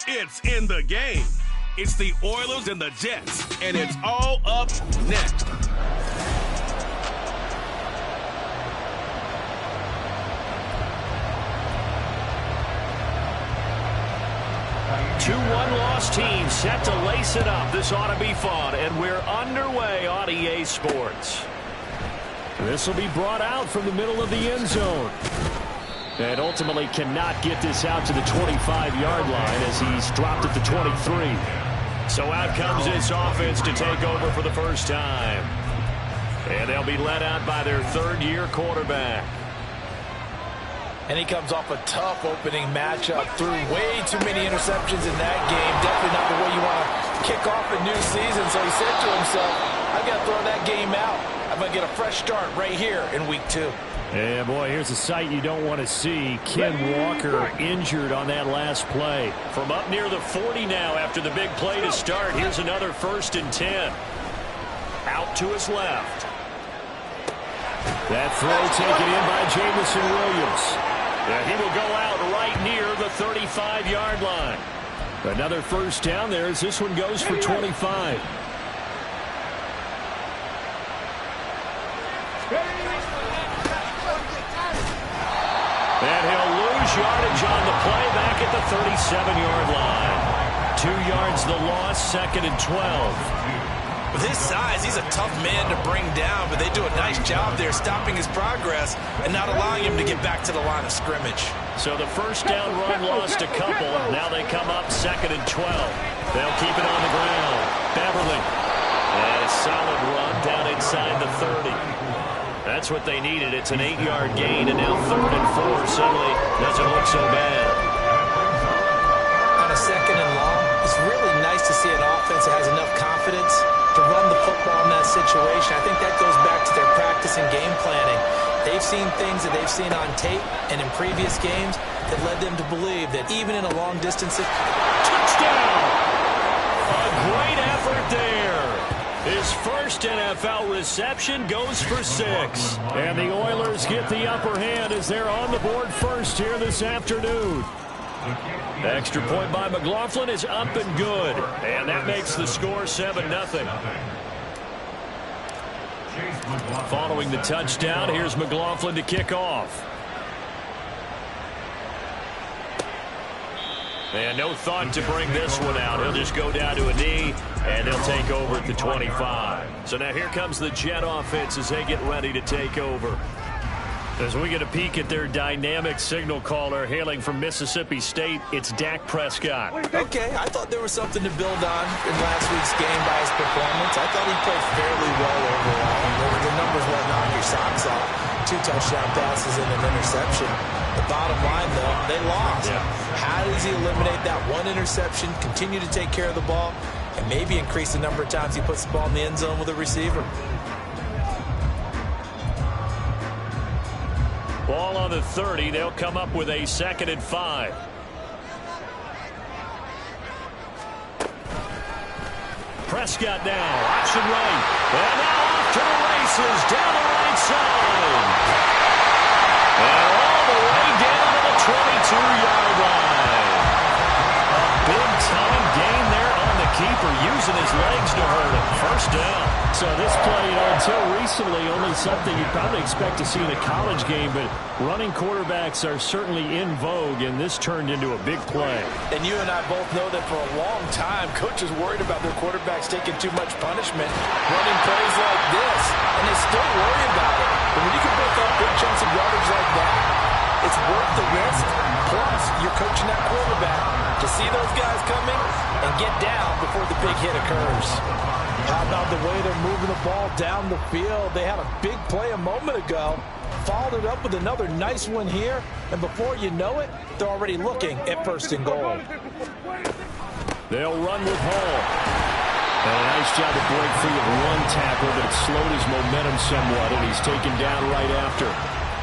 It's in the game. It's the Oilers and the Jets, and it's all up next. Two one-loss teams set to lace it up. This ought to be fun, and we're underway on EA Sports. This will be brought out from the middle of the end zone. And ultimately cannot get this out to the 25-yard line as he's dropped at the 23. So out comes this offense to take over for the first time. And they'll be led out by their third-year quarterback. And he comes off a tough opening matchup. Threw way too many interceptions in that game. Definitely not the way you want to kick off a new season. So he said to himself, I've got to throw that game out. I'm going to get a fresh start right here in week 2. Yeah, boy, here's a sight you don't want to see. Ken Walker injured on that last play. From up near the 40 now after the big play to start. Here's another 1st and 10. Out to his left. That throw taken in by Jamison Williams. Yeah, he will go out right near the 35-yard line. Another first down there as this one goes for 25. And he'll lose yardage on the play back at the 37-yard line. 2 yards the loss, 2nd and 12. With his size, he's a tough man to bring down, but they do a nice job there stopping his progress and not allowing him to get back to the line of scrimmage. So the first down run lost a couple. Now they come up 2nd and 12. They'll keep it on the ground. Beverly. And a solid run down inside the 30. That's what they needed. It's an 8-yard gain, and now 3rd and 4 suddenly doesn't look so bad. On a 2nd and long, it's really nice to see an offense that has enough confidence to run the football in that situation. I think that goes back to their practice and game planning. They've seen things that they've seen on tape and in previous games that led them to believe that even in a long distance... Touchdown! A great effort there. His first NFL reception goes for 6. And the Oilers get the upper hand as they're on the board first here this afternoon. The extra point by McLaughlin is up and good. And that makes the score 7-0. Following the touchdown, here's McLaughlin to kick off. And no thought to bring this one out. He'll just go down to a knee, and they'll take over at the 25. So now here comes the Jet offense as they get ready to take over. As we get a peek at their dynamic signal caller hailing from Mississippi State, it's Dak Prescott. Okay, I thought there was something to build on in last week's game by his performance. I thought he played fairly well overall. The numbers won't knock your socks off. 2 touchdown passes and an interception. The bottom line, though, they lost. Yeah. How does he eliminate that one interception, continue to take care of the ball, and maybe increase the number of times he puts the ball in the end zone with a receiver? Ball on the 30. They'll come up with a 2nd and 5. Prescott now, option right. And now off to the races, down the right side. And all the way down to the 22-yard line. A big-time gain there on the keeper, using his legs to hurt him. First down. So this play, until recently, only something you'd probably expect to see in a college game, but running quarterbacks are certainly in vogue, and this turned into a big play. And you and I both know that for a long time, coaches worried about their quarterbacks taking too much punishment, running plays like this, and they still worry about it. But when you can pick up big chunks of yardage like that, it's worth the risk. Plus, you're coaching that quarterback to see those guys coming and get down before the big hit occurs. How about the way they're moving the ball down the field? They had a big play a moment ago. Followed it up with another nice one here. And before you know it, they're already looking at 1st and goal. They'll run with Hall. And a nice job to break free of one tackle, but it slowed his momentum somewhat, and he's taken down right after.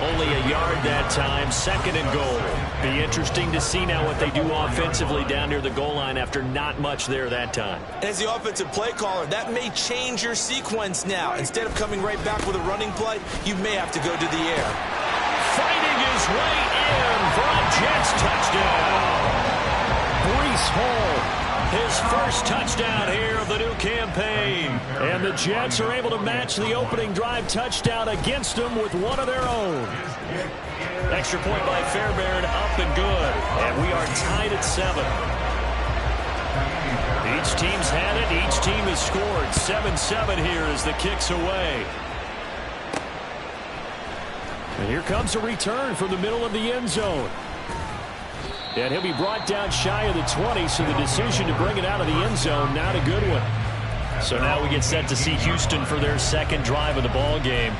Only a yard that time, 2nd and goal. Be interesting to see now what they do offensively down near the goal line after not much there that time. As the offensive play caller, that may change your sequence now. Instead of coming right back with a running play, you may have to go to the air. Fighting his way in for a Jets touchdown. Breece Hall, his first touchdown here of the new campaign. And the Jets are able to match the opening drive touchdown against them with one of their own. Extra point by Fairbairn, up and good. And we are tied at 7. Each team's had it. Each team has scored. 7-7 here as the kick's away. And here comes a return from the middle of the end zone. And he'll be brought down shy of the 20, so the decision to bring it out of the end zone, not a good one. So now we get set to see Houston for their second drive of the ball game.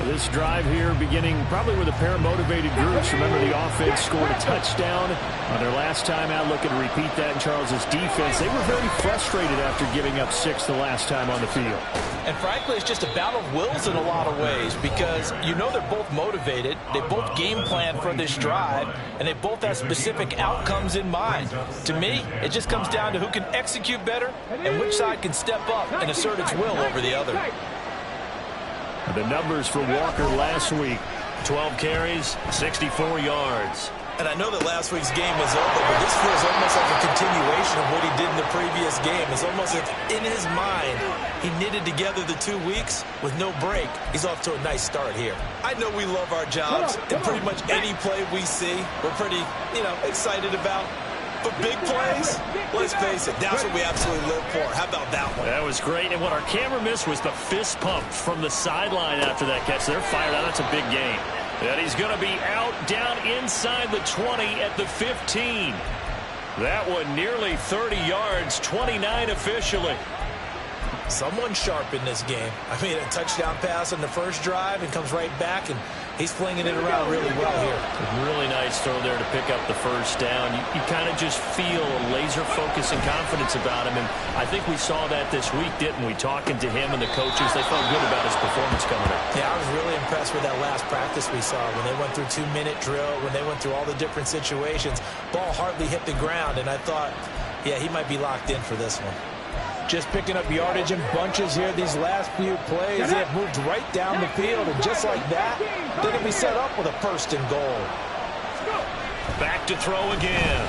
This drive here beginning probably with a pair of motivated groups. Remember, the offense scored a touchdown on their last time out. Looking to repeat that in Charles's defense. They were very frustrated after giving up 6 the last time on the field. And frankly, it's just a battle of wills in a lot of ways because you know they're both motivated. They both game plan for this drive, and they both have specific outcomes in mind. To me, it just comes down to who can execute better and which side can step up and assert its will over the other. The numbers for Walker last week: 12 carries, 64 yards. And I know that last week's game was over, but this feels almost like a continuation of what he did in the previous game. It's almost like in his mind, he knitted together the 2 weeks with no break. He's off to a nice start here. I know we love our jobs, and pretty much any play we see, we're pretty, excited about. But big plays, let's face it, that's what we absolutely live for. How about that one? That was great. And what our camera missed was the fist pump from the sideline after that catch. They're fired out. That's a big game. And he's going to be out down inside the 20 at the 15. That one nearly 30 yards, 29 officially. Someone sharp in this game. I mean, a touchdown pass on the first drive and comes right back, and he's flinging it around really well here. Really nice throw there to pick up the first down. You kind of just feel a laser focus and confidence about him, and I think we saw that this week, didn't we? Talking to him and the coaches, they felt good about his performance coming up. Yeah, I was really impressed with that last practice we saw when they went through 2-minute drill, when they went through all the different situations. Ball hardly hit the ground, and I thought, yeah, he might be locked in for this one. Just picking up yardage in bunches here these last few plays. They have moved right down the field, and just like that, they're going to be set up with a first and goal. Back to throw again.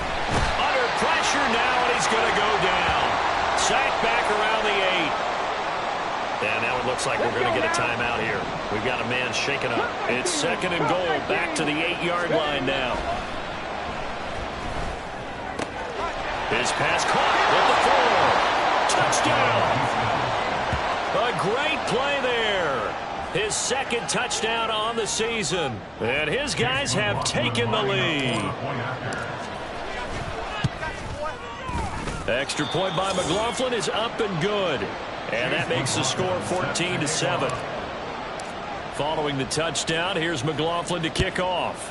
Under pressure now, and he's going to go down. Sacked back around the 8. And now it looks like we're going to get a timeout here. We've got a man shaken up. It's second and goal, back to the 8-yard line now. His pass caught with the 4. Touchdown! A great play there. His second touchdown on the season. And his guys have taken the lead. Extra point by McLaughlin is up and good. And that makes the score 14-7. Following the touchdown, here's McLaughlin to kick off.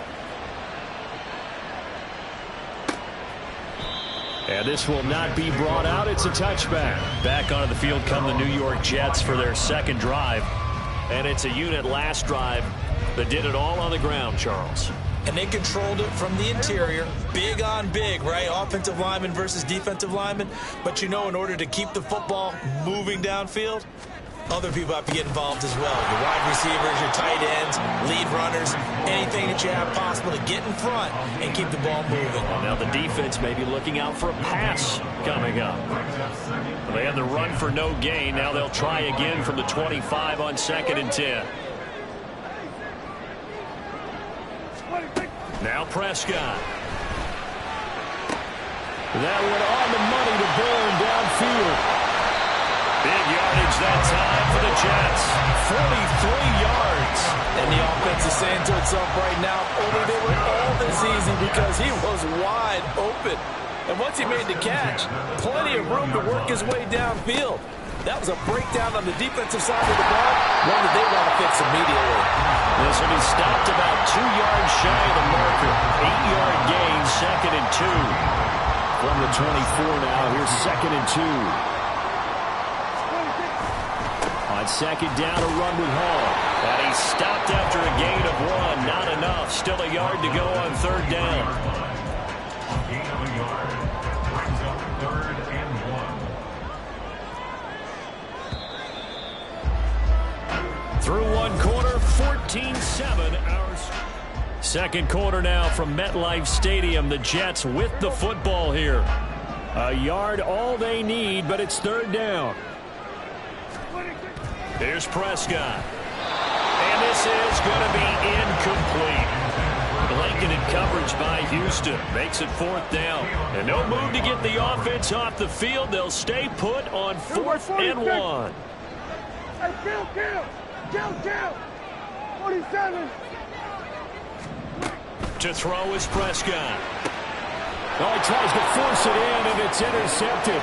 And this will not be brought out. It's a touchback. Back onto the field come the New York Jets for their second drive. And it's a unit last drive that did it all on the ground, Charles. And they controlled it from the interior. Big on big, right? Offensive lineman versus defensive lineman. But in order to keep the football moving downfield, other people have to get involved as well. Your wide receivers, your tight ends, lead runners, anything that you have possible to get in front and keep the ball moving. Now the defense may be looking out for a pass coming up. They had the run for no gain. Now they'll try again from the 25 on 2nd and 10. Now Prescott. That one on the money to Bourne downfield. Big yardage that time for the Jets. 43 yards. And the offense is saying to itself right now, only they were all this easy because he was wide open. And once he made the catch, plenty of room to work his way downfield. That was a breakdown on the defensive side of the ball, one that they want to fix immediately. This will be stopped about 2 yards shy of the marker. 8-yard gain, 2nd and 2. From the 24 now, here's 2nd and 2. On second down, a run with Hall. And he stopped after a gain of 1. Not enough. Still a yard to go on 3rd down. Gain of a yard. Brings up 3rd and 1. Through one quarter, 14-7. Second quarter now from MetLife Stadium. The Jets with the football here. A yard, all they need, but it's third down. Here's Prescott. And this is going to be incomplete. Blanketed coverage by Houston. Makes it fourth down. And no move to get the offense off the field. They'll stay put on 4th and 1. Hey, kill. 47. To throw is Prescott. Oh, he tries to force it in, and it's intercepted.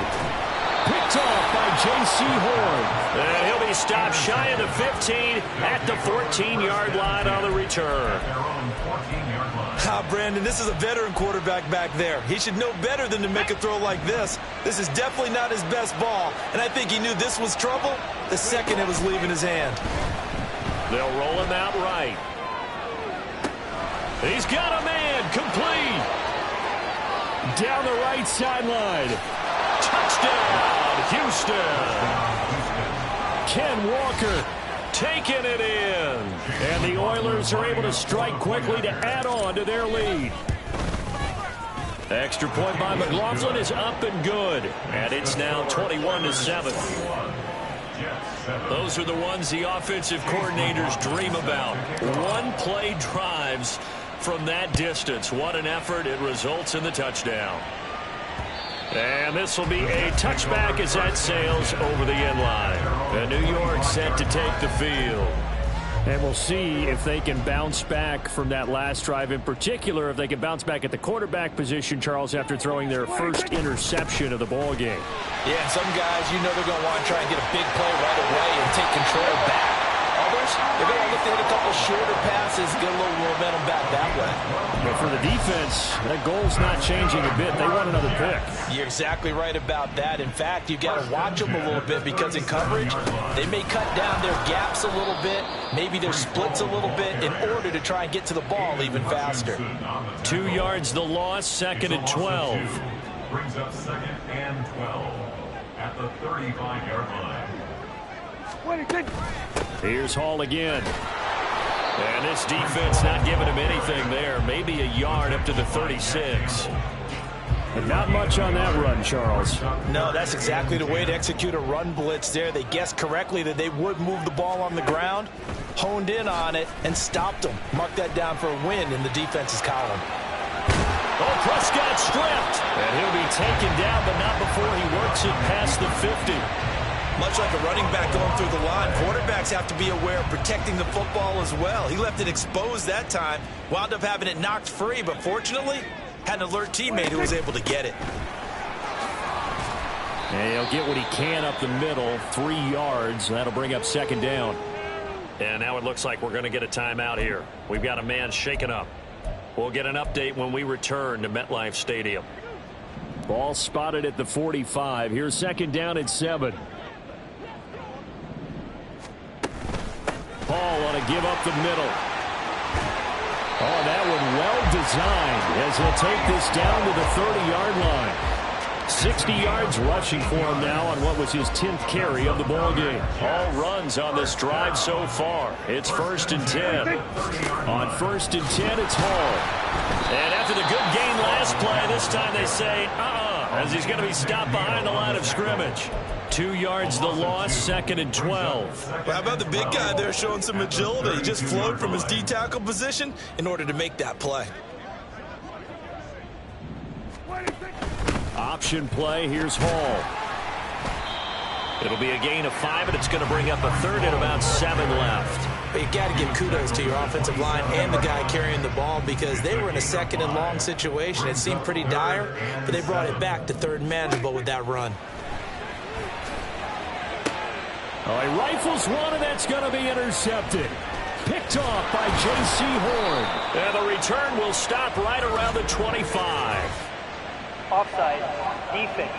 Picked off by J.C. Horn. And he'll be stopped shy of the 15 at the 14-yard line on the return. Brandon, this is a veteran quarterback back there. He should know better than to make a throw like this. This is definitely not his best ball, and I think he knew this was trouble the second it was leaving his hand. They'll roll him out right. He's got a man, complete. Down the right sideline. Touchdown, Houston. Ken Walker taking it in. And the Oilers are able to strike quickly to add on to their lead. Extra point by McLaughlin is up and good. And it's now 21-7. Those are the ones the offensive coordinators dream about. One-play drives from that distance. What an effort. It results in the touchdown. And this will be a touchback as that sails over the end line. And New York set to take the field. And we'll see if they can bounce back from that last drive, in particular if they can bounce back at the quarterback position, Charles, after throwing their first interception of the ball game. Yeah, and some guys, you know they're going to want to try and get a big play right away and take control back. Others, they're going to look to hit a couple shorter passes, get a little momentum back that way. But for the defense, that goal's not changing a bit. They want another pick. You're exactly right about that. In fact, you've got to watch them a little bit because in coverage, they may cut down their gaps a little bit, maybe their splits a little bit in order to try and get to the ball even faster. 2 yards the loss, 2nd and 12. Brings up 2nd and 12 at the 35-yard line. Here's Hall again. And this defense not giving him anything there. Maybe a yard up to the 36. But not much on that run, Charles. No, that's exactly the way to execute a run blitz there. They guessed correctly that they would move the ball on the ground, honed in on it, and stopped them. Mark that down for a win in the defense's column. Oh, Prescott stripped. And he'll be taken down, but not before he works it past the 50. Much like a running back going through the line, quarterbacks have to be aware of protecting the football as well. He left it exposed that time, wound up having it knocked free, but fortunately, had an alert teammate who was able to get it. And he'll get what he can up the middle, 3 yards. That'll bring up 2nd down. And now it looks like we're going to get a timeout here. We've got a man shaken up. We'll get an update when we return to MetLife Stadium. Ball spotted at the 45. Here's 2nd down and 7. Paul on a give up the middle. Oh, that one well designed as he'll take this down to the 30-yard line. 60 yards rushing for him now on what was his 10th carry of the ball game. All runs on this drive so far. It's 1st and 10. On 1st and 10, it's Hall. And after the good game last play, this time they say, as he's going to be stopped behind the line of scrimmage. 2 yards the loss, 2nd and 12. Well, how about the big guy there showing some agility? He just flowed from his D-tackle position in order to make that play. Option play, here's Hall. It'll be a gain of 5, and it's going to bring up a 3rd and about 7 left. But you got to give kudos to your offensive line and the guy carrying the ball because they were in a 2nd and long situation. It seemed pretty dire, but they brought it back to 3rd and manageable with that run. Oh, he rifles one, and that's going to be intercepted. Picked off by J.C. Horn. And the return will stop right around the 25. Offside, defense.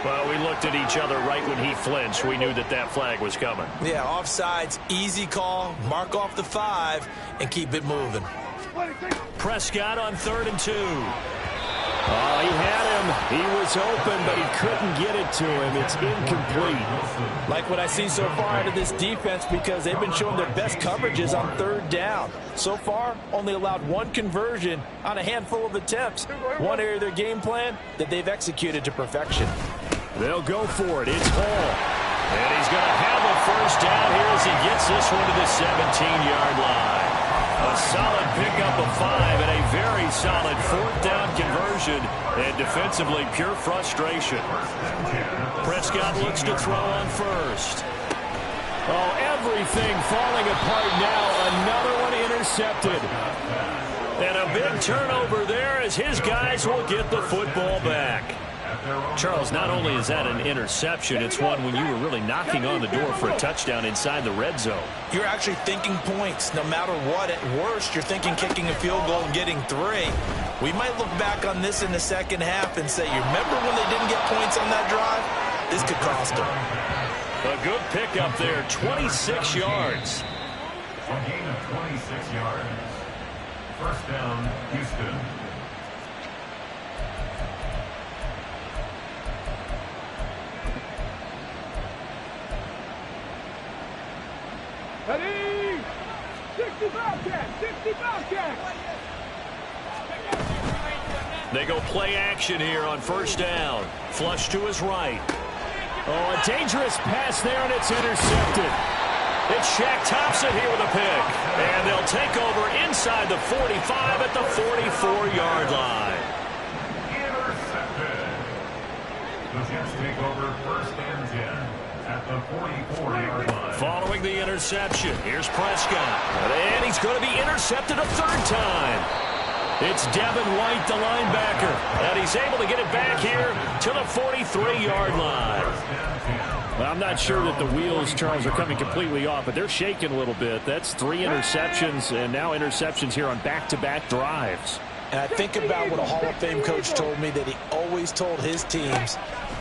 Well, we looked at each other right when he flinched. We knew that that flag was coming. Yeah, offsides, easy call, mark off the 5, and keep it moving. Prescott on 3rd and 2. Oh, he had him. He was open, but he couldn't get it to him. It's incomplete. Like what I see so far out of this defense, because they've been showing their best coverages on third down. So far, only allowed one conversion on a handful of attempts. One area of their game plan that they've executed to perfection. They'll go for it. It's Hall. And he's going to have a first down here as he gets this one to the 17-yard line. A solid pickup of 5 and a very solid fourth down conversion. And defensively, pure frustration. Prescott looks to throw on first. Oh, everything falling apart now. Another one intercepted. And a big turnover there as his guys will get the football back. Charles, not only is that an interception, it's one when you were really knocking on the door for a touchdown inside the red zone. You're actually thinking points no matter what. At worst, you're thinking kicking a field goal and getting 3. We might look back on this in the second half and say, you remember when they didn't get points on that drive? This could cost them. A good pickup there, 26 yards. A gain of 26 yards. First down, Houston. Ready? 60 Bobcat! 60 Bobcat! They go play action here on first down. Flush to his right. Oh, a dangerous pass there, and it's intercepted. It's Shaq Thompson here with a pick. And they'll take over inside the 45 at the 44-yard line. Intercepted. The Jets take over first and 10 at the 44-yard line. Following the interception, here's Prescott. And he's going to be intercepted a third time. It's Devin White, the linebacker. And he's able to get it back here to the 43-yard line. Well, I'm not sure that the wheels, Charles, are coming completely off, but they're shaking a little bit. That's 3 interceptions, and now interceptions here on back-to-back drives. And I think about what a Hall of Fame coach told me that he always told his teams,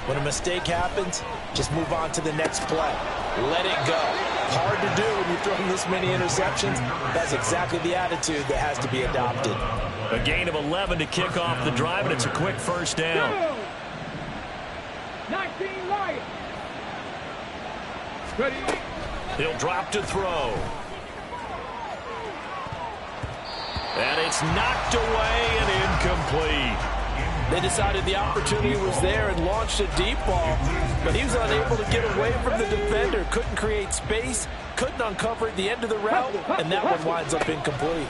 when a mistake happens, just move on to the next play. Let it go. Hard to do when you're throwing this many interceptions. That's exactly the attitude that has to be adopted. A gain of 11 to kick off the drive, and it's a quick first down. 19 Lions. Ready? He'll drop to throw. And it's knocked away and incomplete. They decided the opportunity was there and launched a deep ball, but he was unable to get away from the defender. Couldn't create space, couldn't uncover the end of the route, and that one winds up incomplete.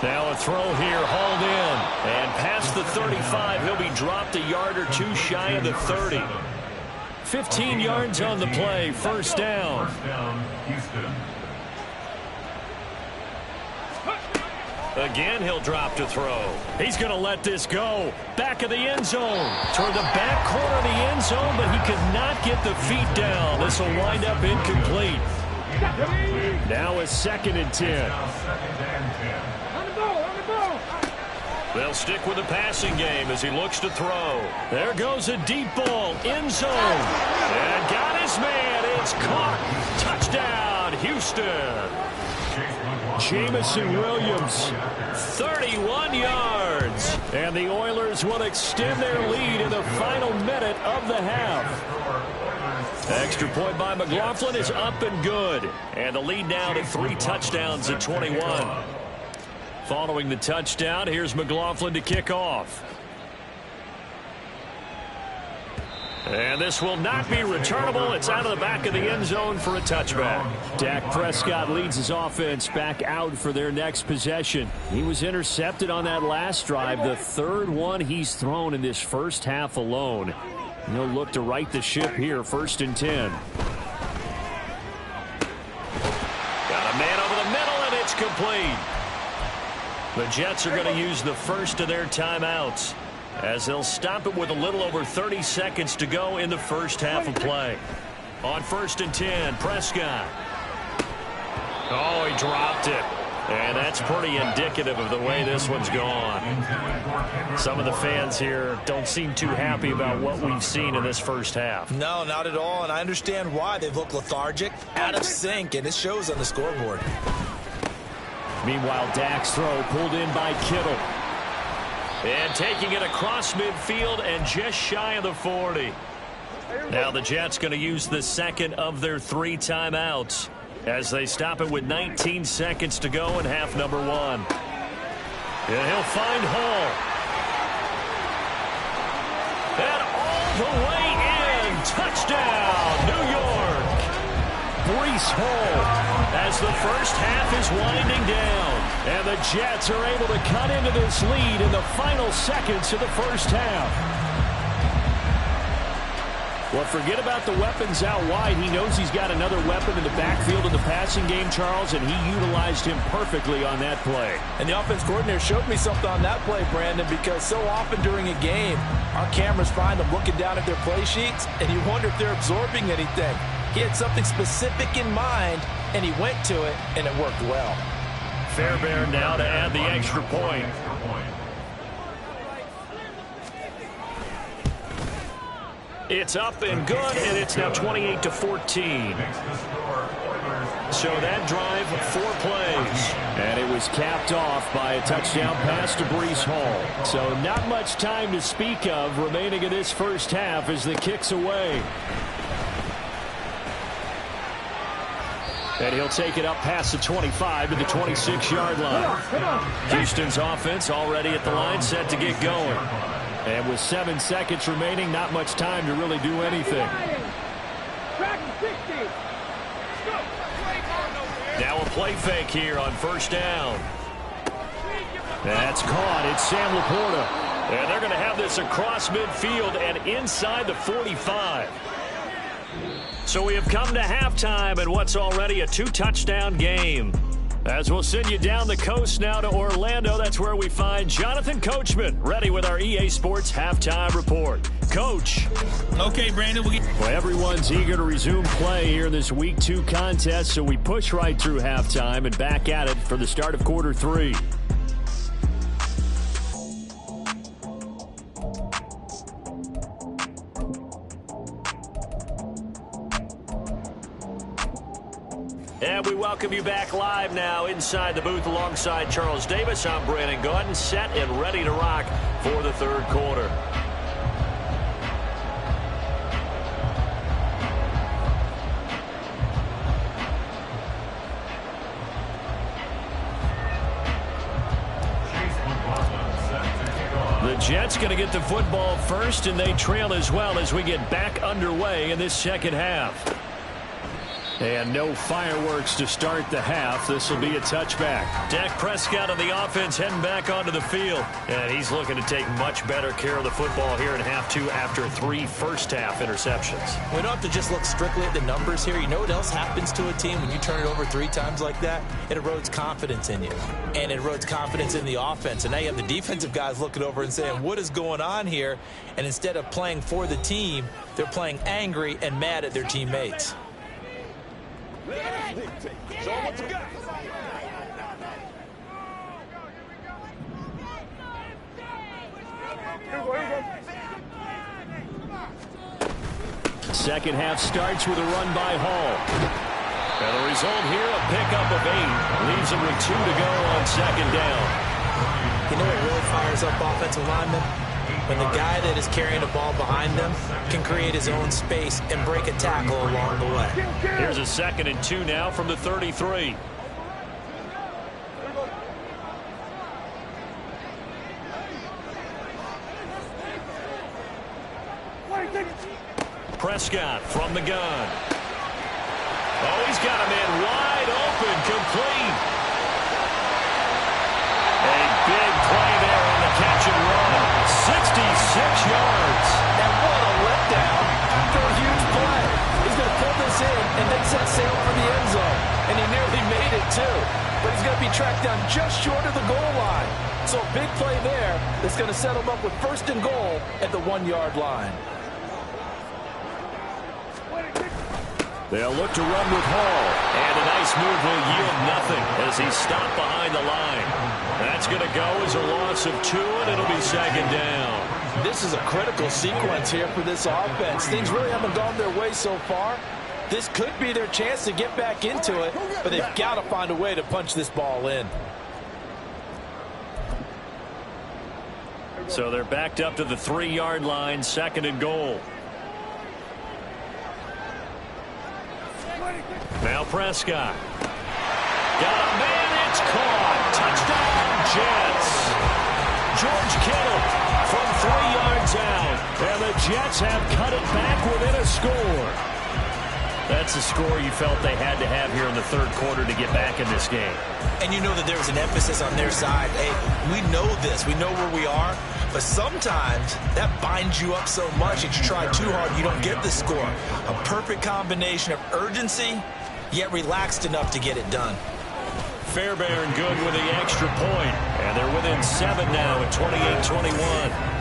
Now a throw here, hauled in. And past the 35, he'll be dropped a yard or 2 shy of the 30. 15 yards on the play, first down. First down, Houston. Again, he'll drop to throw. He's going to let this go. Back of the end zone. Toward the back corner of the end zone, but he could not get the feet down. This will wind up incomplete. Now a 2nd and 10. On the ball, on the ball. They'll stick with the passing game as he looks to throw. There goes a deep ball, end zone. And got his man. It's caught. Touchdown, Houston. Jamison Williams, 31 yards. And the Oilers will extend their lead in the final minute of the half. Extra point by McLaughlin is up and good. And the lead now to 3 touchdowns at 21. Following the touchdown, here's McLaughlin to kick off. And this will not be returnable. It's out of the back of the end zone for a touchback. Dak Prescott leads his offense back out for their next possession. He was intercepted on that last drive, the 3rd one he's thrown in this first half alone. He'll look to right the ship here, 1st and 10. Got a man over the middle, and it's complete. The Jets are going to use the first of their timeouts, as they'll stop it with a little over 30 seconds to go in the first half of play. On 1st and 10, Prescott. Oh, he dropped it. And that's pretty indicative of the way this one's gone. Some of the fans here don't seem too happy about what we've seen in this first half. No, not at all, and I understand why. They've looked lethargic, out of sync, and it shows on the scoreboard. Meanwhile, Dak's throw pulled in by Kittle. And taking it across midfield and just shy of the 40. Now the Jets going to use the second of their 3 timeouts as they stop it with 19 seconds to go in half number 1. And he'll find Hall. And all the way in. Touchdown, New York. Breece Hall as the first half is winding down. And the Jets are able to cut into this lead in the final seconds of the first half. Well, forget about the weapons out wide. He knows he's got another weapon in the backfield of the passing game, Charles, and he utilized him perfectly on that play. And the offense coordinator showed me something on that play, Brandon, because so often during a game, our cameras find them looking down at their play sheets, and you wonder if they're absorbing anything. He had something specific in mind, and he went to it, and it worked well. Fairbairn now to add the extra point. It's up and good, and it's now 28-14. So that drive, 4 plays. And it was capped off by a touchdown pass to Breece Hall. So not much time to speak of remaining in this first half as the kick's away. And he'll take it up past the 25 to the 26-yard line. Houston's offense already at the line, set to get going. And with 7 seconds remaining, not much time to really do anything. Now a play fake here on first down. That's caught. It's Sam Laporta. And they're going to have this across midfield and inside the 45. So we have come to halftime in what's already a 2-touchdown game. As we'll send you down the coast now to Orlando, that's where we find Jonathan Coachman ready with our EA Sports Halftime Report. Coach. Okay, Brandon. Well, everyone's eager to resume play here in this Week 2 contest, so we push right through halftime and back at it for the start of quarter 3. And we welcome you back live now inside the booth alongside Charles Davis. I'm Brandon Gaudin, set and ready to rock for the third quarter. The Jets going to get the football first, and they trail as well as we get back underway in this second half. And no fireworks to start the half. This will be a touchback. Dak Prescott of the offense heading back onto the field. And he's looking to take much better care of the football here in half 2 after 3 first-half interceptions. We don't have to just look strictly at the numbers here. You know what else happens to a team when you turn it over 3 times like that? It erodes confidence in you. And it erodes confidence in the offense. And now you have the defensive guys looking over and saying, what is going on here? And instead of playing for the team, they're playing angry and mad at their teammates. Show what you got. Second half starts with a run by Hall. And the result here, a pickup of 8. Leaves him with 2 to go on second down. You know what really fires up offensive linemen? When the guy that is carrying the ball behind them can create his own space and break a tackle along the way. Here's a 2nd and 2 now from the 33. Prescott from the gun. Oh, he's got a man wide open, complete. A big play there on the catch and run. 66 yards. And what a letdown for a huge play. He's going to pull this in and then set sail for the end zone. And he nearly made it, too. But he's going to be tracked down just short of the goal line. So a big play there that's going to set him up with 1st and goal at the 1-yard line. They'll look to run with Hall. And a nice move will yield nothing as he's stopped behind the line. That's going to go as a loss of 2, and it'll be 2nd down. This is a critical sequence here for this offense. Things really haven't gone their way so far. This could be their chance to get back into it, but they've got to find a way to punch this ball in. So they're backed up to the 3-yard line, 2nd and goal. Now Prescott. Got a man, it's caught. Touchdown, Jets. George Kittle from 3 yards out. And the Jets have cut it back within a score. That's a score you felt they had to have here in the 3rd quarter to get back in this game. And you know that there was an emphasis on their side. Hey, we know this. We know where we are. But sometimes that binds you up so much that you try too hard, you don't get the score. A perfect combination of urgency, yet relaxed enough to get it done. Fairbairn good with the extra point. And they're within 7 now at 28-21.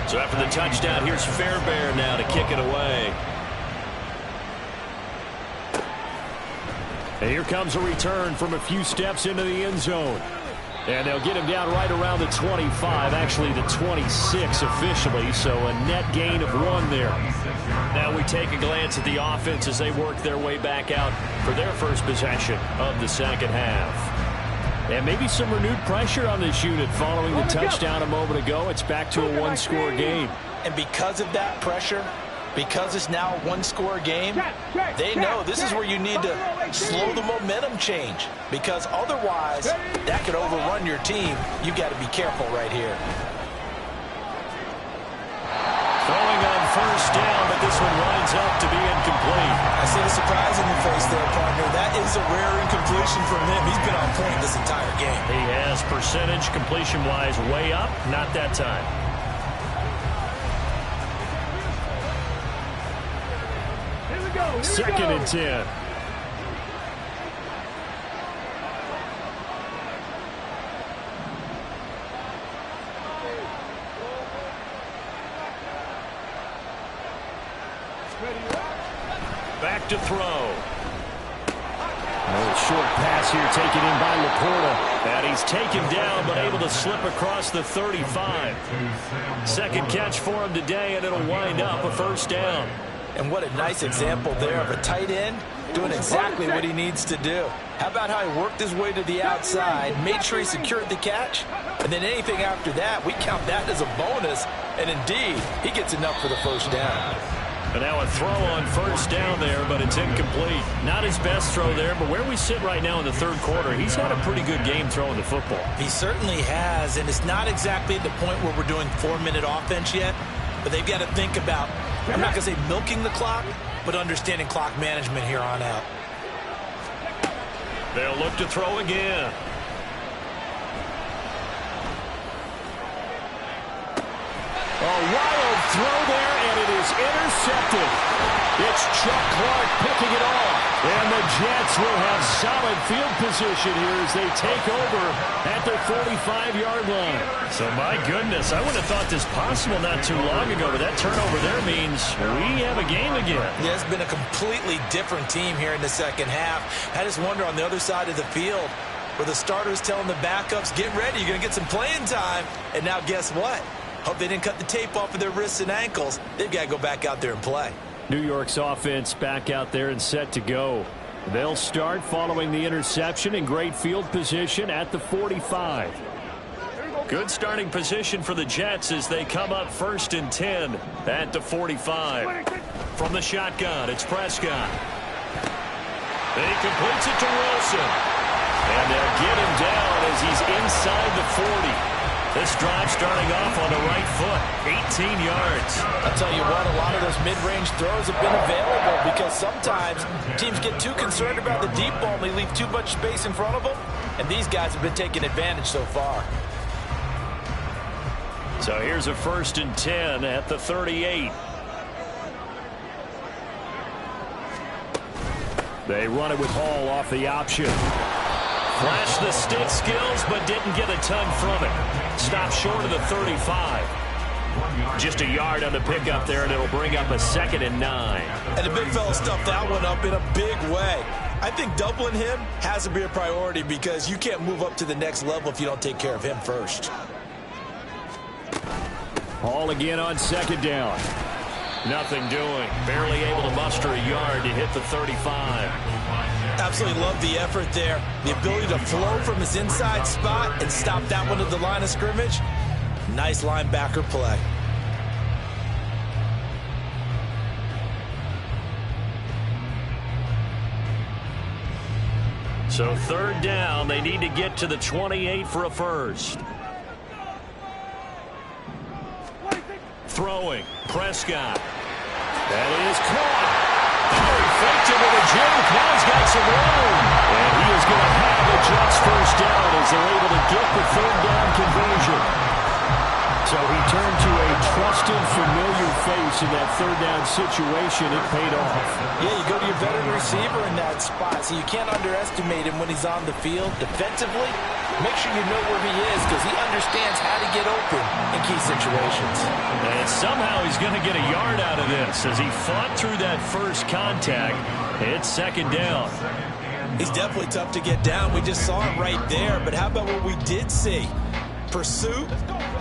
So after the touchdown, here's Fairbairn now to kick it away. And here comes a return from a few steps into the end zone. And they'll get him down right around the 25, actually the 26 officially, so a net gain of 1 there. Now we take a glance at the offense as they work their way back out for their first possession of the 2nd half. And maybe some renewed pressure on this unit following the touchdown a moment ago. It's back to a 1-score game. And because of that pressure, because it's now a 1-score game, they know this is where you need to slow the momentum change. Because otherwise, that could overrun your team. You've got to be careful right here. Throwing on 1st down, but this one winds up to be incomplete. I see the surprise in your face there, partner. That is a rare incompletion from him. He's been on point this entire game. He has percentage completion-wise way up. Not that time. Here we go. 2nd and 10. Back to throw. A short pass here taken in by Laporta. And he's taken down but able to slip across the 35. 2nd catch for him today, and it'll wind up a 1st down. And what a nice example there of a tight end doing exactly what he needs to do. How about how he worked his way to the outside, made sure he secured the catch, and then anything after that, we count that as a bonus. And indeed, he gets enough for the 1st down. And now a throw on 1st down there, but it's incomplete. Not his best throw there, but where we sit right now in the 3rd quarter, he's had a pretty good game throwing the football. He certainly has, and it's not exactly at the point where we're doing 4-minute offense yet, but they've got to think about, I'm not going to say milking the clock, but understanding clock management here on out. They'll look to throw again. A wild throw there, and it is intercepted. It's Chuck Clark picking it off. And the Jets will have solid field position here as they take over at their 45-yard line. So, my goodness, I wouldn't have thought this possible not too long ago, but that turnover there means we have a game again. Yeah, it's been a completely different team here in the 2nd half. I just wonder on the other side of the field, where the starters telling the backups, get ready, you're going to get some playing time. And now guess what? Hope they didn't cut the tape off of their wrists and ankles. They've got to go back out there and play. New York's offense back out there and set to go. They'll start following the interception in great field position at the 45. Good starting position for the Jets as they come up 1st and 10 at the 45. From the shotgun, it's Prescott. He completes it to Wilson. And they'll get him down as he's inside the 40. This drive starting off on the right foot, 18 yards. I'll tell you what, a lot of those mid-range throws have been available because sometimes teams get too concerned about the deep ball and they leave too much space in front of them, and these guys have been taking advantage so far. So here's a 1st and 10 at the 38. They run it with Hall off the option. Flashed the stick skills, but didn't get a ton from it. Stopped short of the 35. Just a yard on the pickup there, and it'll bring up a 2nd and 9. And the big fella stuffed that one up in a big way. I think doubling him has to be a priority because you can't move up to the next level if you don't take care of him first. All again on second down. Nothing doing. Barely able to muster a yard to hit the 35. Absolutely love the effort there. The ability to flow from his inside spot and stop that one at the line of scrimmage. Nice linebacker play. So third down, they need to get to the 28 for a first. Throwing, Prescott. That is caught. Oh, he faked it with a juke. Now he's got some room. And he is going to have the Jets first down as they're able to get the third down conversion. So he turned to a trusted, familiar face in that third down situation. It paid off. Yeah, you go to your veteran receiver in that spot, so you can't underestimate him when he's on the field. Defensively, make sure you know where he is because he understands how to get open in key situations. And somehow he's going to get a yard out of this as he fought through that first contact. It's second down. He's definitely tough to get down. We just saw it right there, but how about what we did see? Pursuit,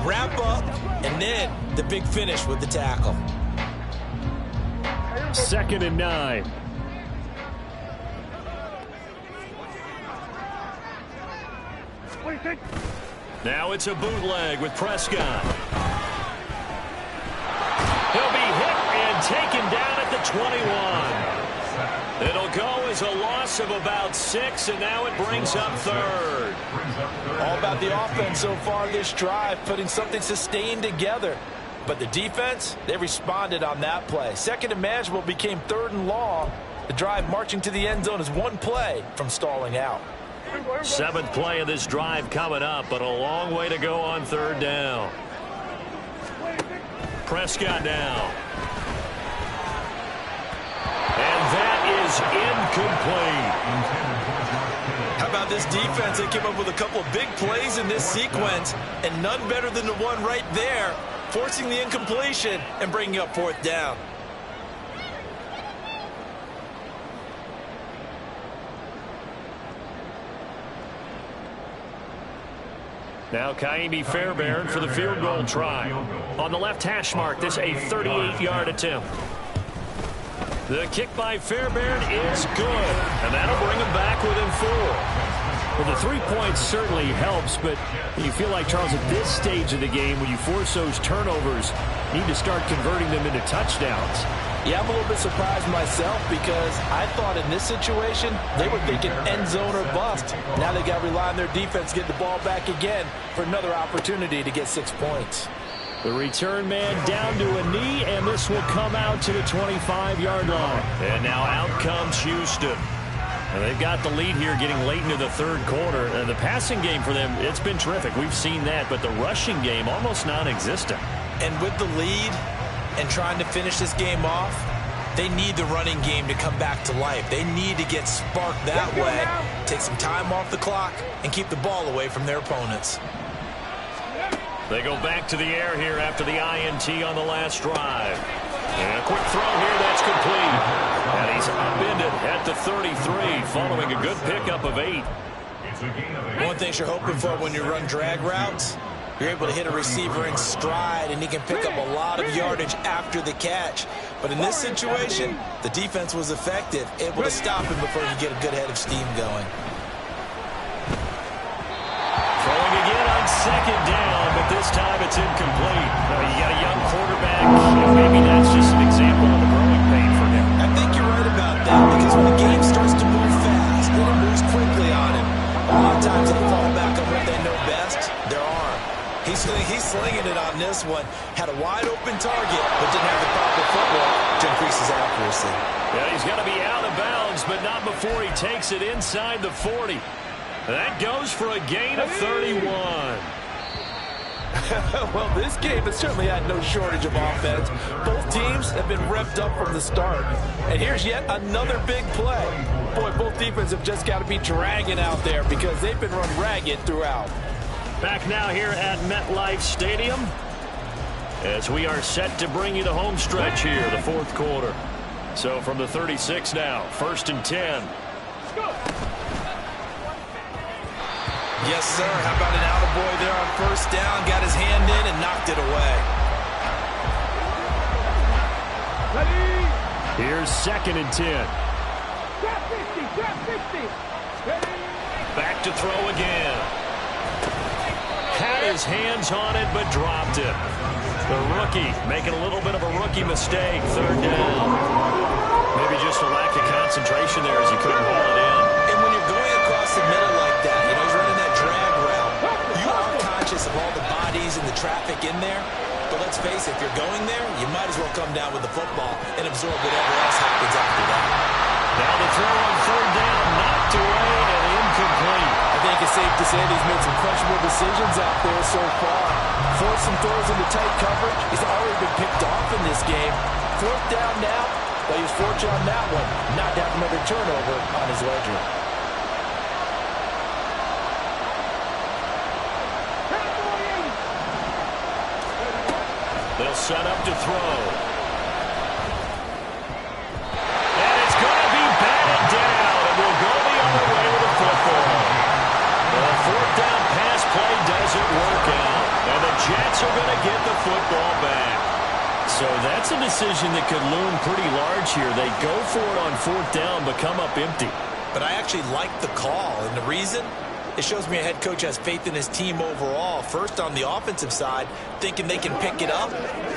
wrap up, and then the big finish with the tackle. 2nd and 9. Now it's a bootleg with Prescott. He'll be hit and taken down at the 21. It'll go as a loss of about 6, and now it brings up third. All about the offense so far this drive, putting something sustained together. But the defense, they responded on that play. Second and manageable became 3rd and long. The drive marching to the end zone is one play from stalling out. 7th play of this drive coming up, but a long way to go on third down. Prescott now. And that is incomplete. How about this defense? They came up with a couple of big plays in this sequence, and none better than the one right there, forcing the incompletion and bringing up 4th down. Now Kaimi Fairbairn for the field goal try. On the left hash mark, this a 38-yard attempt. The kick by Fairbairn is good, and that'll bring him back within 4. Well, the 3 points certainly helps, but you feel like, Charles, at this stage of the game, when you force those turnovers, you need to start converting them into touchdowns. Yeah, I'm a little bit surprised myself because I thought in this situation they were thinking end zone or bust. Now they got to rely on their defense to get the ball back again for another opportunity to get 6 points. The return man down to a knee, and this will come out to the 25-yard line. And now out comes Houston. And they've got the lead here getting late into the third quarter. And the passing game for them, it's been terrific. We've seen that, but the rushing game almost non-existent. And with the lead and trying to finish this game off, they need the running game to come back to life. They need to get sparked that way, take some time off the clock, and keep the ball away from their opponents. They go back to the air here after the INT on the last drive. And a quick throw here, that's complete. And he's upended at the 33, following a good pickup of 8. One thing you're hoping for when you run drag routes, you're able to hit a receiver in stride, and he can pick up a lot of yardage after the catch. But in this situation, the defense was effective, able to stop him before he get a good head of steam going. Throwing again on second down, but this time it's incomplete. You got a young quarterback. Maybe that's just an example of the growing pain for him. I think you're right about that, because when the game starts to move fast and it moves quickly on him, a lot of times they fall back on what they know best, their arm. He's slinging it on this one. Had a wide open target, but didn't have the proper footwork to increase his accuracy. Yeah, he's going to be out of bounds, but not before he takes it inside the 40. That goes for a gain of 31. Well, this game has certainly had no shortage of offense. Both teams have been revved up from the start. And here's yet another big play. Boy, both defenses have just got to be dragging out there because they've been run ragged throughout. Back now here at MetLife Stadium as we are set to bring you the home stretch here, the fourth quarter. So from the 36 now, 1st and 10. Yes, sir. How about an attaboy there on 1st down? Got his hand in and knocked it away. Here's 2nd and 10. Drop 50, drop 50. Ready? Back to throw again. Had his hands on it, but dropped it. The rookie making a little bit of a rookie mistake. 3rd down. Maybe just a lack of concentration there as he couldn't haul it in. And when you're going across the middle like that, you know, he's running that drag route, you are conscious of all the bodies and the traffic in there. But let's face it, if you're going there, you might as well come down with the football and absorb whatever else happens after that. Now the throw on 3rd down, knocked away and incomplete. I think it's safe to say that he's made some questionable decisions out there so far. Forced some throws into tight coverage. He's already been picked off in this game. 4th down now, but he was fortunate on that one, not to have another turnover on his ledger. They'll set up to throw. And it's going to be batted down, and we'll go the other way with the football. The 4th down pass play doesn't work out, and the Jets are going to get the football back. So that's a decision that could loom pretty large here. They go for it on 4th down, but come up empty. But I actually like the call, and the reason? It shows me a head coach has faith in his team overall. First on the offensive side, thinking they can pick it up,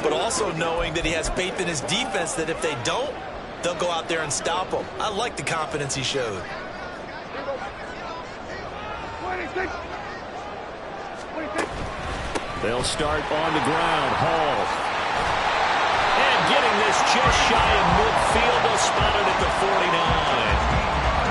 but also knowing that he has faith in his defense that if they don't, they'll go out there and stop them. I like the confidence he showed. 26. They'll start on the ground. Hall. And getting this just shy of midfield. They'll spot it at the 49.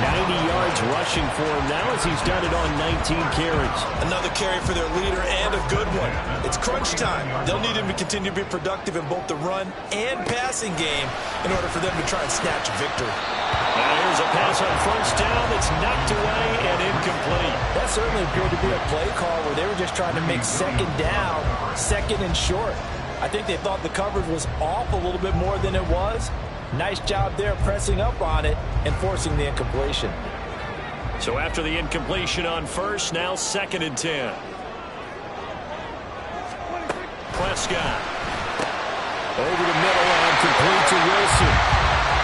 90 yards rushing for him now as he's done it on 19 carries. Another carry for their leader and a good one. It's crunch time. They'll need him to continue to be productive in both the run and passing game in order for them to try and snatch a victory. Now here's a pass on 1st down that's knocked away and incomplete. That certainly appeared to be a play call where they were just trying to make 2nd down, 2nd and short. I think they thought the coverage was off a little bit more than it was. Nice job there pressing up on it and forcing the incompletion. So after the incompletion on 1st, now 2nd and 10. Prescott. Over the middle and complete to Wilson.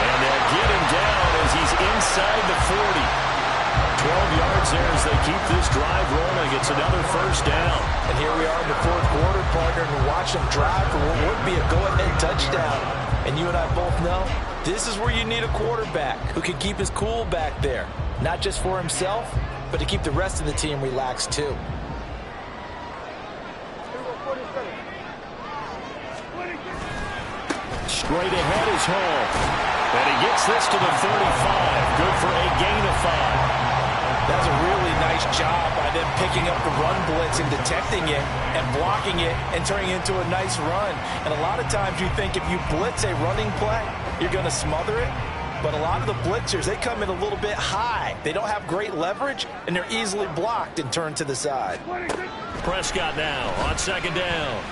And they'll get him down as he's inside the 40. 12 yards there as they keep this drive rolling. It's another 1st down. And here we are in the 4th quarter, partner, and watch them drive for what would be a go-ahead touchdown. And you and I both know this is where you need a quarterback who can keep his cool back there. Not just for himself, but to keep the rest of the team relaxed too. Straight ahead is Hall. And he gets this to the 35. Good for a gain of 5. That's a really nice job by them picking up the run blitz and detecting it and blocking it and turning it into a nice run. And a lot of times you think if you blitz a running play, you're going to smother it. But a lot of the blitzers, they come in a little bit high. They don't have great leverage, and they're easily blocked and turned to the side. Prescott now on 2nd down.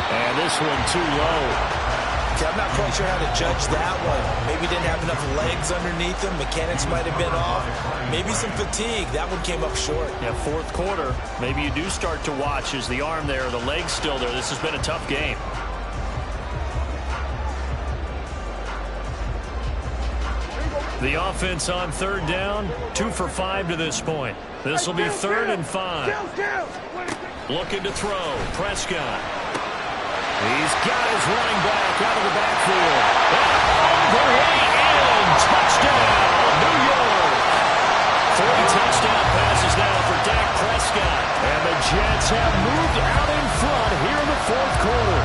And this one too low. Okay, I'm not quite sure how to judge that one. Maybe didn't have enough legs underneath him. Mechanics might have been off. Maybe some fatigue. That one came up short. Yeah, 4th quarter. Maybe you do start to watch as the arm there, the leg's still there. This has been a tough game. The offense on 3rd down, 2 for 5 to this point. This will be 3rd and 5. Looking to throw. Prescott. He's got his running back out of the backfield. Overhang and touchdown, New York. 3 touchdown passes now for Dak Prescott. And the Jets have moved out in front here in the 4th quarter.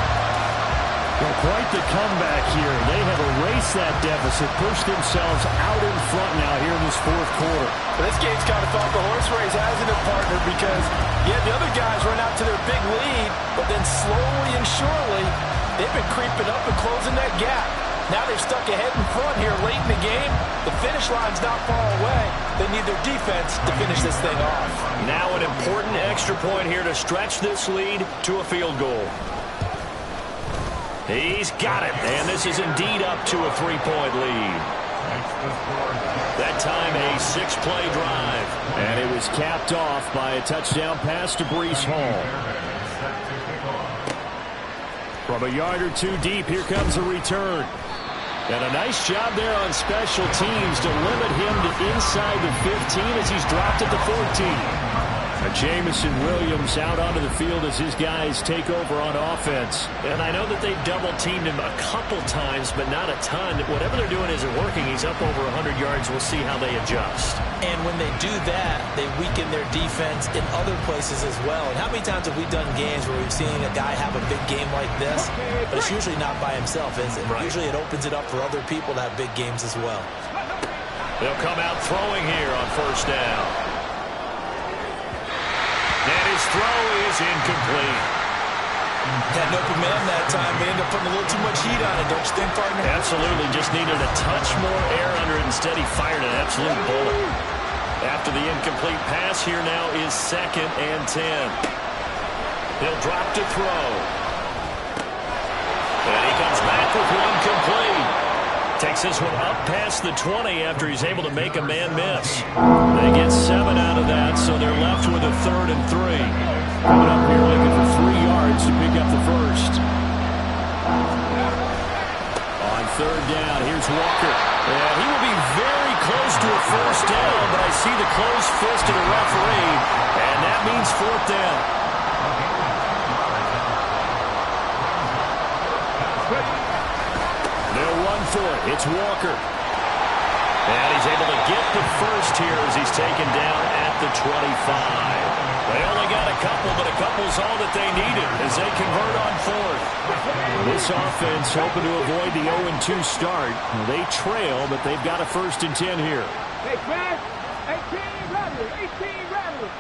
Well, quite the comeback here. They have erased that deficit, pushed themselves out in front now here in this 4th quarter. Well, this game's kind of felt the horse race, hasn't it, partner? Because, yeah, the other guys run out to their big lead, but then slowly and surely, they've been creeping up and closing that gap. Now they've stuck ahead in front here late in the game. The finish line's not far away. They need their defense to finish this thing off. Now an important extra point here to stretch this lead to a field goal. He's got it, and this is indeed up to a 3-point lead. That time a 6-play drive. And it was capped off by a touchdown pass to Breece Hall. From a yard or two deep, here comes a return. And a nice job there on special teams to limit him to inside the 15 as he's dropped at the 14. Jamison Williams out onto the field as his guys take over on offense. And I know that they've double-teamed him a couple times, but not a ton. Whatever they're doing isn't working. He's up over 100 yards. We'll see how they adjust. And when they do that, they weaken their defense in other places as well. And how many times have we done games where we've seen a guy have a big game like this, but it's usually not by himself, is it? Right. Usually it opens it up for other people to have big games as well. They'll come out throwing here on first down. And his throw is incomplete. Had an open man that time, but ended up putting a little too much heat on it, don't you think, partner? Absolutely. Just needed a touch more air under it. Instead, he fired an absolute bullet. After the incomplete pass, here now is 2nd and 10. He'll drop to throw. And he comes back with one complete. Takes this one up past the 20 after he's able to make a man miss. They get 7 out of that, so they're left with a 3rd and 3. Coming up here looking for 3 yards to pick up the first. On 3rd down, here's Walker. And he will be very close to a first down, but I see the closed fist of the referee, and that means 4th down. They'll run for it. It's Walker. And he's able to get the first here as he's taken down at the 25. They only got a couple, but a couple's all that they needed as they convert on 4th. This offense hoping to avoid the 0-2 start. They trail, but they've got a 1st and 10 here. Hey, Brad, 18 rattlers, 18 rattlers.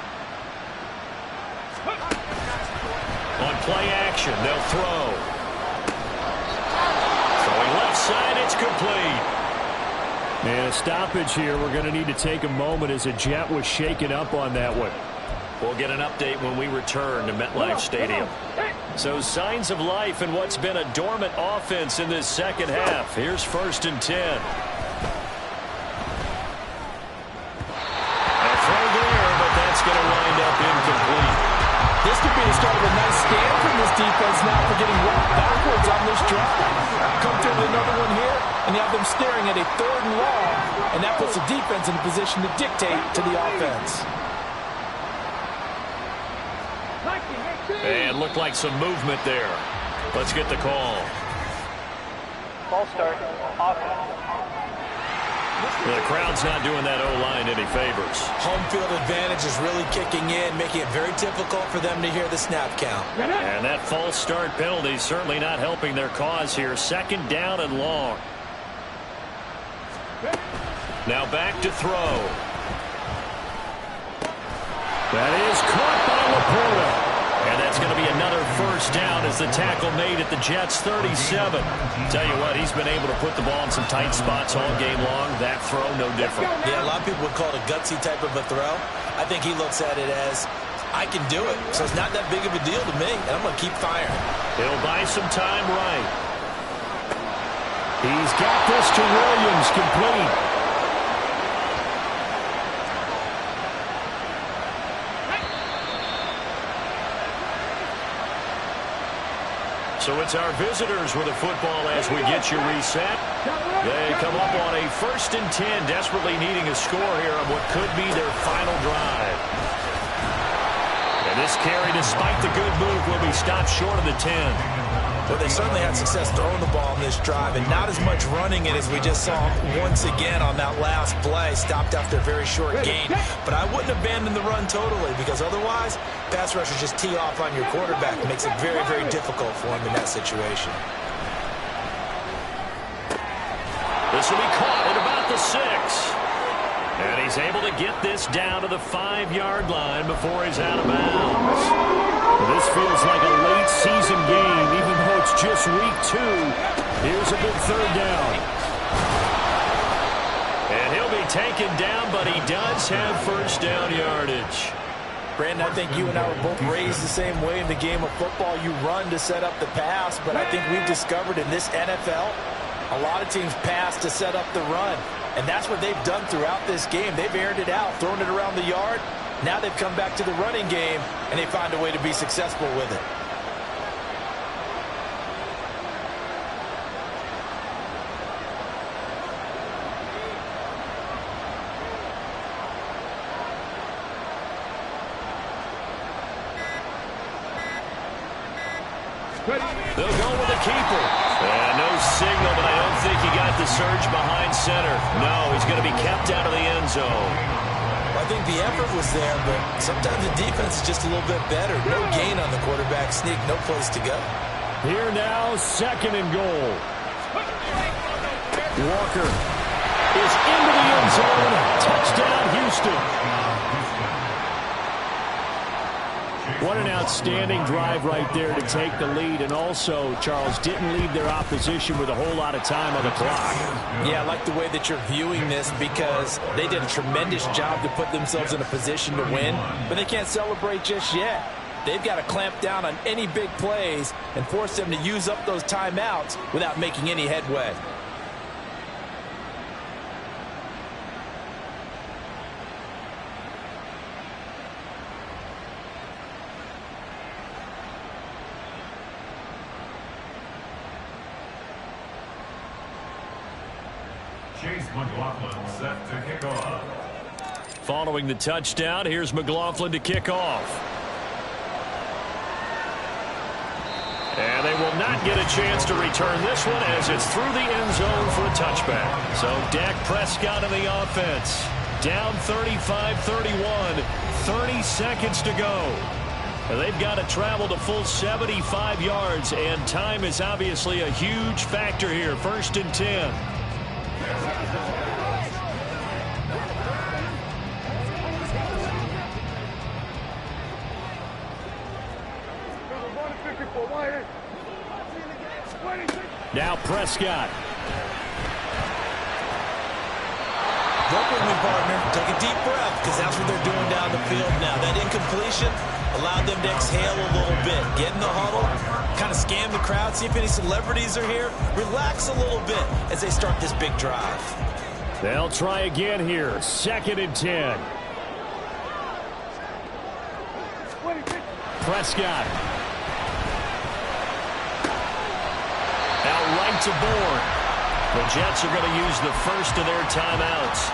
On play action, they'll throw. Throwing left side, it's complete. And a stoppage here. We're going to need to take a moment as a jet was shaken up on that one. We'll get an update when we return to MetLife Stadium. So signs of life in what's been a dormant offense in this second half. Here's 1st and 10. A throw there, but that's going to wind up incomplete. This could be the start of a nice stand from this defense now for getting walked backwards on this drive. Come through with another one here, and you have them staring at a 3rd and long, and that puts the defense in a position to dictate to the offense. And looked like some movement there. Let's get the call. Ball start. Offense. The crowd's not doing that O-line any favors. Home field advantage is really kicking in, making it very difficult for them to hear the snap count. And that false start penalty is certainly not helping their cause here. 2nd down and long. Now back to throw. That is caught by Laporta. And that's going to be another 1st down as the tackle made at the Jets' 37. Tell you what, he's been able to put the ball in some tight spots all game long. That throw, no different. Yeah, a lot of people would call it a gutsy type of a throw. I think he looks at it as, I can do it, so it's not that big of a deal to me, and I'm going to keep firing. He'll buy some time right. He's got this to Williams, complete. So it's our visitors with a football as we get you reset. They come up on a 1st and 10, desperately needing a score here on what could be their final drive. And this carry, despite the good move, will be stopped short of the 10. Well, they certainly had success throwing the ball in this drive, and not as much running it as we just saw once again on that last play. Stopped after a very short gain. But I wouldn't abandon the run totally, because otherwise, pass rushers just tee off on your quarterback. It makes it very, very difficult for him in that situation. This will be caught at about the 6. And he's able to get this down to the 5-yard line before he's out of bounds. This feels like a late season game, even though it's just week 2. Here's a big 3rd down. And he'll be taken down, but he does have 1st down yardage. Brandon, I think you and I were both raised the same way in the game of football. You run to set up the pass, but I think we've discovered in this NFL, a lot of teams pass to set up the run. And that's what they've done throughout this game. They've aired it out, thrown it around the yard. Now they've come back to the running game, and they find a way to be successful with it. They'll go with the keeper. And no signal, but I don't think he got the surge behind center. No, he's going to be kept out of the end zone. I think the effort was there, but sometimes the defense is just a little bit better. No gain on the quarterback sneak, no place to go. Here now, 2nd and goal. Walker is into the end zone. Touchdown, Houston. What an outstanding drive right there to take the lead. And also, Charles, didn't leave their opposition with a whole lot of time on the clock. Yeah, I like the way that you're viewing this because they did a tremendous job to put themselves in a position to win, but they can't celebrate just yet. They've got to clamp down on any big plays and force them to use up those timeouts without making any headway. Chase McLaughlin set to kick off. Following the touchdown, here's McLaughlin to kick off. And they will not get a chance to return this one as it's through the end zone for a touchback. So Dak Prescott in the offense. Down 35-31, 30 seconds to go. They've got to travel the full 75 yards, and time is obviously a huge factor here. 1st and 10. Now Prescott. Work with me, partner. Take a deep breath because that's what they're doing down the field now. That incompletion allowed them to exhale a little bit. Get in the huddle, kind of scan the crowd, see if any celebrities are here. Relax a little bit as they start this big drive. They'll try again here. 2nd and 10. Prescott. Now right to Bourne. The Jets are going to use the first of their timeouts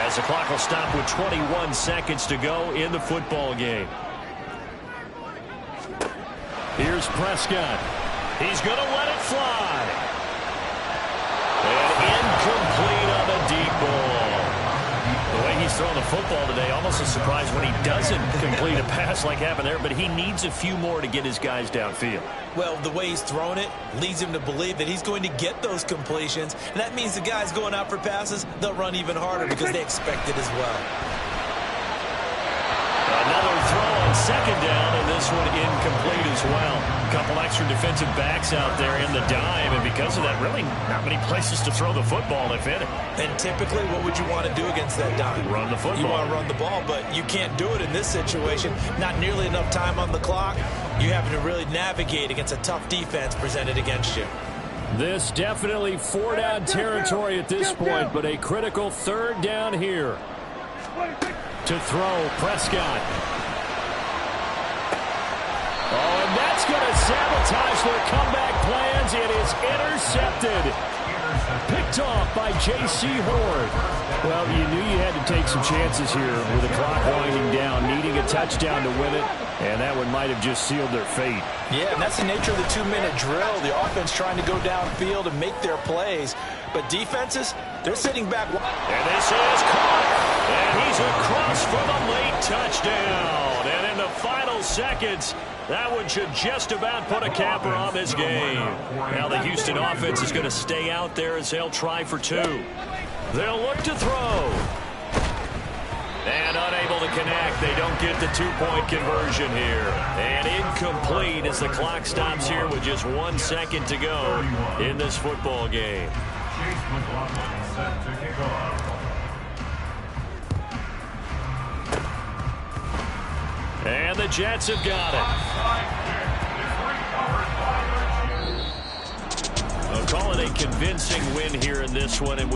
as the clock will stop with 21 seconds to go in the football game. Here's Prescott. He's going to let it fly. And incomplete on the deep ball. The way he's throwing the football today, almost a surprise when he doesn't complete a pass like happened there, but he needs a few more to get his guys downfield. Well, the way he's thrown it leads him to believe that he's going to get those completions, and that means the guys going out for passes, they'll run even harder because they expect it as well. Another throw on 2nd down, and this one incomplete as well. A couple extra defensive backs out there in the dime, and because of that, really not many places to throw the football, if any. And typically, what would you want to do against that dime? Run the football. You want to run the ball, but you can't do it in this situation. Not nearly enough time on the clock. You having to really navigate against a tough defense presented against you. This definitely 4-down territory at this point, but a critical 3rd down here. To throw, Prescott. Oh, and that's going to sabotage their comeback plans. It is intercepted. Picked off by J.C. Horn. Well, you knew you had to take some chances here with the clock winding down, needing a touchdown to win it, and that one might have just sealed their fate. Yeah, and that's the nature of the 2-minute drill. The offense trying to go downfield and make their plays. But defenses, they're sitting back. And this is caught. And he's across for the late touchdown. And in the final seconds, that one should just about put a capper on this game. Now the Houston offense is going to stay out there as they'll try for 2. They'll look to throw. And unable to connect. They don't get the 2-point conversion here. And incomplete as the clock stops here with just 1 second to go in this football game. Chase McLaughlin set to kick off. And the Jets have got it. I'll call it a convincing win here in this one. And